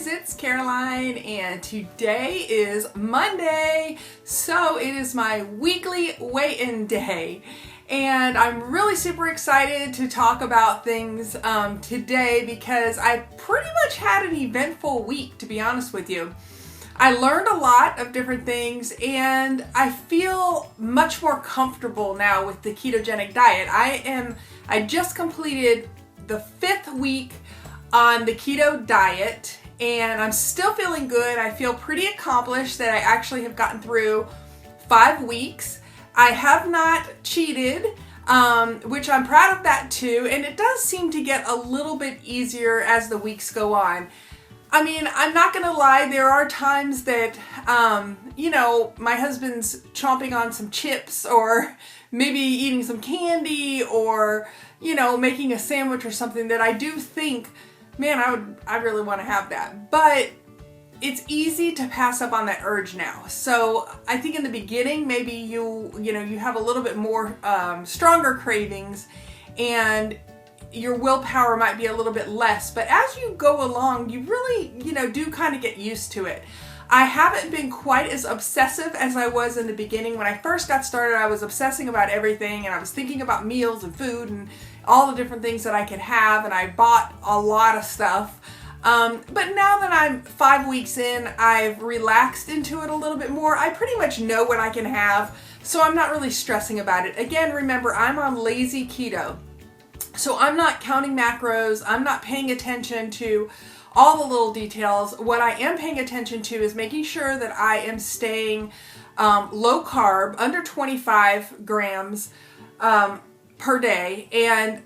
guys, it's Caroline and today is Monday, so it is my weekly weigh-in day and I'm really super excited to talk about things today because I pretty much had an eventful week, to be honest with you. I learned a lot of different things and I feel much more comfortable now with the ketogenic diet. I just completed the 5th week on the keto diet and I'm still feeling good. I feel pretty accomplished that I actually have gotten through 5 weeks. I have not cheated, which I'm proud of that too, and it does seem to get a little bit easier as the weeks go on. I mean, I'm not gonna lie, there are times that, my husband's chomping on some chips or maybe eating some candy or, making a sandwich or something that I do think, man, I really want to have that. But it's easy to pass up on that urge now. So I think in the beginning, maybe you have a little bit more stronger cravings and your willpower might be a little bit less. But as you go along, you really, do kind of get used to it. I haven't been quite as obsessive as I was in the beginning. When I first got started, I was obsessing about everything and I was thinking about meals and food and all the different things that I could have, and I bought a lot of stuff. But now that I'm 5 weeks in, I've relaxed into it a little bit more. I pretty much know what I can have, so I'm not really stressing about it. Again, remember, I'm on lazy keto. So I'm not counting macros, I'm not paying attention to all the little details. What I am paying attention to is making sure that I am staying low carb, under 25 grams per day, and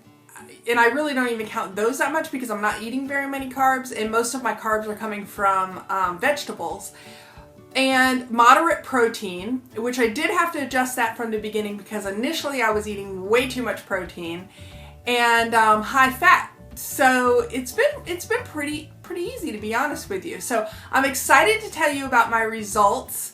I really don't even count those that much because I'm not eating very many carbs, and most of my carbs are coming from vegetables. And moderate protein, which I did have to adjust that from the beginning because initially I was eating way too much protein, and high fat. So it's been pretty easy, to be honest with you. So I'm excited to tell you about my results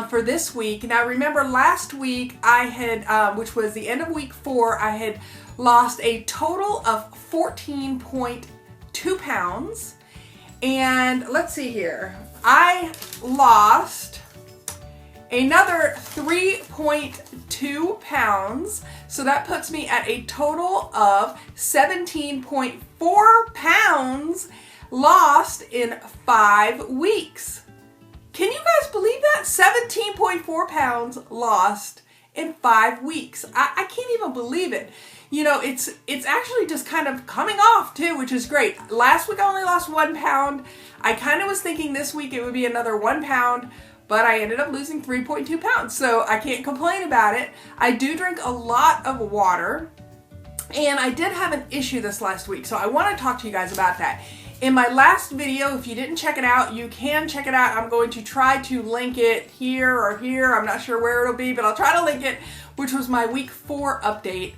for this week. Now remember, last week I had, which was the end of week 4, I had lost a total of 14.2 pounds. And let's see here, I lost another 3.2 pounds. So that puts me at a total of 17.4 pounds lost in 5 weeks. Can you guys believe that? 17.4 pounds lost in 5 weeks. I can't even believe it. It's actually just kind of coming off too, which is great. Last week I only lost 1 pound. I kind of was thinking this week it would be another 1 pound, but I ended up losing 3.2 pounds. So I can't complain about it. I do drink a lot of water, and I did have an issue this last week. So I want to talk to you guys about that. In my last video, if you didn't check it out, you can check it out. I'm going to try to link it here or here. I'm not sure where it'll be, but I'll try to link it, which was my week 4 update.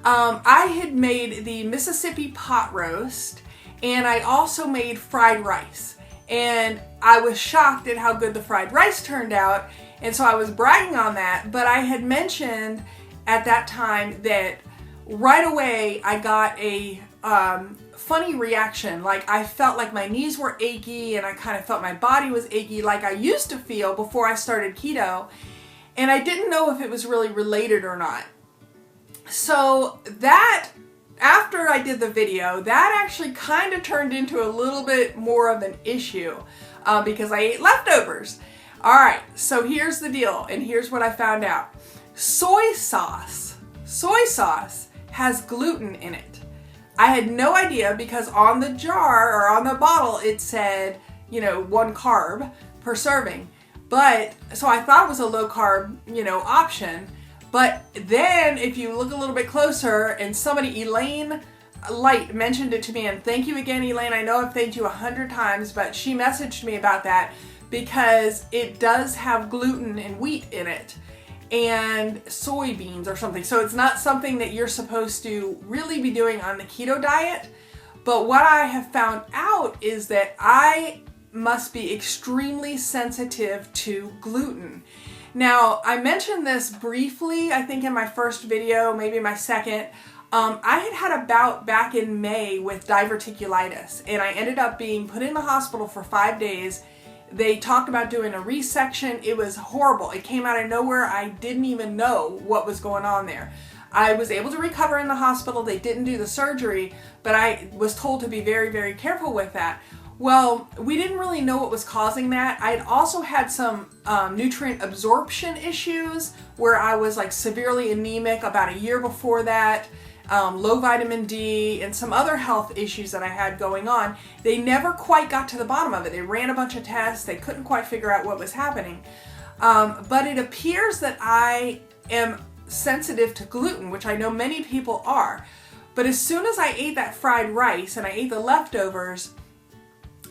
I had made the Mississippi pot roast, and I also made fried rice. And I was shocked at how good the fried rice turned out, and so I was bragging on that. But I had mentioned at that time that right away I got a funny reaction. Like, I felt like my knees were achy and I kind of felt my body was achy like I used to feel before I started keto, and I didn't know if it was really related or not. So that, after I did the video, that actually kind of turned into a little bit more of an issue because I ate leftovers. Alright, so here's the deal, and here's what I found out. Soy sauce has gluten in it. I had no idea because on the jar or on the bottle it said, 1 carb per serving. But, so I thought it was a low carb, option. But then if you look a little bit closer, and somebody, Elaine Light, mentioned it to me, and thank you again, Elaine. I know I've thanked you 100 times, but she messaged me about that because it does have gluten and wheat in it and soybeans or something. So it's not something that you're supposed to really be doing on the keto diet. But what I have found out is that I must be extremely sensitive to gluten. Now, I mentioned this briefly, I think in my first video, maybe my second. I had a bout back in May with diverticulitis, and I ended up being put in the hospital for 5 days. They talked about doing a resection. It was horrible. It came out of nowhere. I didn't even know what was going on there. I was able to recover in the hospital. They didn't do the surgery, but I was told to be very, very careful with that. Well, we didn't really know what was causing that. I had also had some nutrient absorption issues where I was like severely anemic about a year before that. Low vitamin D, and some other health issues that I had going on. They never quite got to the bottom of it. They ran a bunch of tests. They couldn't quite figure out what was happening. But it appears that I am sensitive to gluten, which I know many people are. But as soon as I ate that fried rice and I ate the leftovers,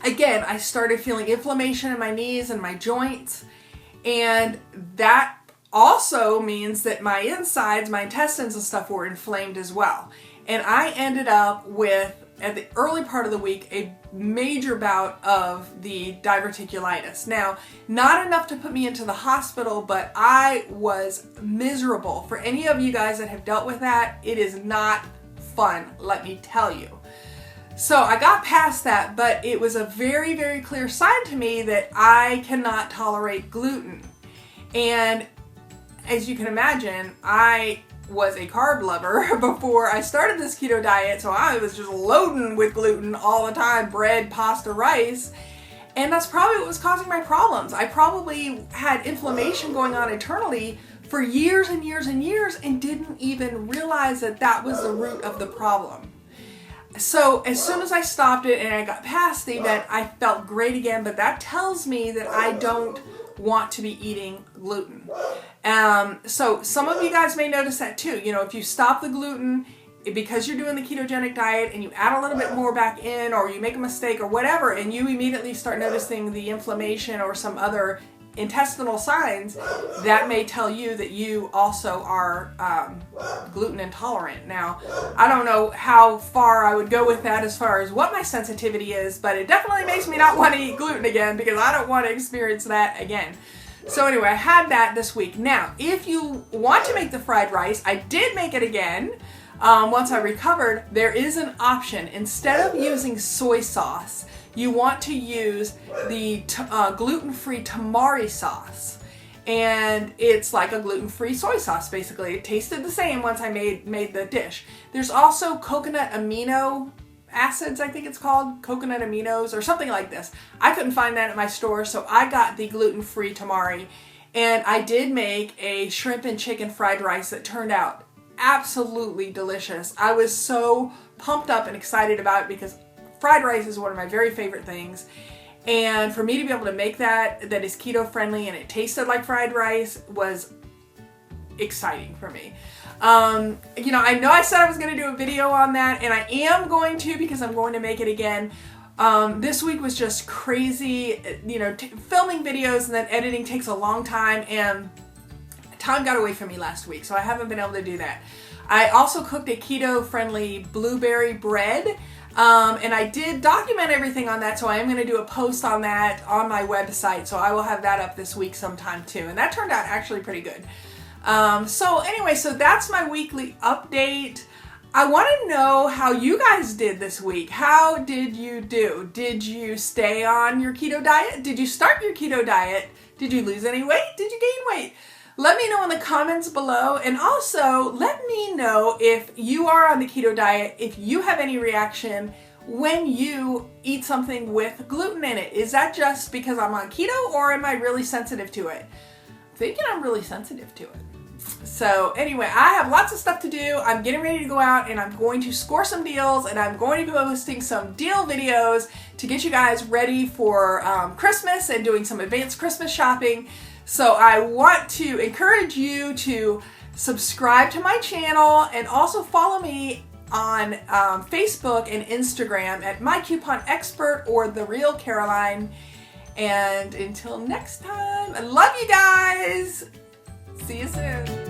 again, I started feeling inflammation in my knees and my joints. And that also means that my insides, my intestines and stuff were inflamed as well. And I ended up with, at the early part of the week, a major bout of the diverticulitis. Now, not enough to put me into the hospital, but I was miserable. For any of you guys that have dealt with that, it is not fun, let me tell you. So I got past that, but it was a very, very clear sign to me that I cannot tolerate gluten. And as you can imagine, I was a carb lover before I started this keto diet, so I was just loading with gluten all the time, bread, pasta, rice, and that's probably what was causing my problems. I probably had inflammation going on internally for years and years and years and didn't even realize that that was the root of the problem. So as soon as I stopped it and I got past the event, I felt great again, but that tells me that I don't want to be eating gluten. So some of you guys may notice that too. You know, if you stop the gluten because you're doing the ketogenic diet and you add a little bit more back in, or you make a mistake or whatever, and you immediately start noticing the inflammation or some other intestinal signs, that may tell you that you also are gluten intolerant. Now, I don't know how far I would go with that as far as what my sensitivity is, but it definitely makes me not want to eat gluten again because I don't want to experience that again. So anyway, I had that this week. Now, if you want to make the fried rice, I did make it again. Once I recovered, there is an option. Instead of using soy sauce, you want to use the gluten-free Tamari sauce. And it's like a gluten-free soy sauce, basically. It tasted the same once I made the dish. There's also coconut amino acids, I think it's called, coconut aminos or something like this. I couldn't find that at my store, so I got the gluten-free Tamari. And I did make a shrimp and chicken fried rice that turned out absolutely delicious. I was so pumped up and excited about it because fried rice is one of my very favorite things. And for me to be able to make that is keto friendly and it tasted like fried rice was exciting for me. You know I said I was going to do a video on that, and I am going to because I'm going to make it again. This week was just crazy. You know, filming videos and then editing takes a long time, and time got away from me last week, so I haven't been able to do that. I also cooked a keto-friendly blueberry bread, and I did document everything on that, so I am going to do a post on that on my website, so I will have that up this week sometime too, and that turned out actually pretty good. So anyway, so that's my weekly update. I want to know how you guys did this week. How did you do? Did you stay on your keto diet? Did you start your keto diet? Did you lose any weight? Did you gain weight? Let me know in the comments below, and also let me know if you are on the keto diet, if you have any reaction when you eat something with gluten in it. Is that just because I'm on keto, or am I really sensitive to it? I'm thinking I'm really sensitive to it. So anyway, I have lots of stuff to do. I'm getting ready to go out and I'm going to score some deals, and I'm going to be posting some deal videos to get you guys ready for Christmas and doing some advanced Christmas shopping. So I want to encourage you to subscribe to my channel and also follow me on Facebook and Instagram at My Coupon Expert or The Real Caroline. And until next time, I love you guys. See you soon.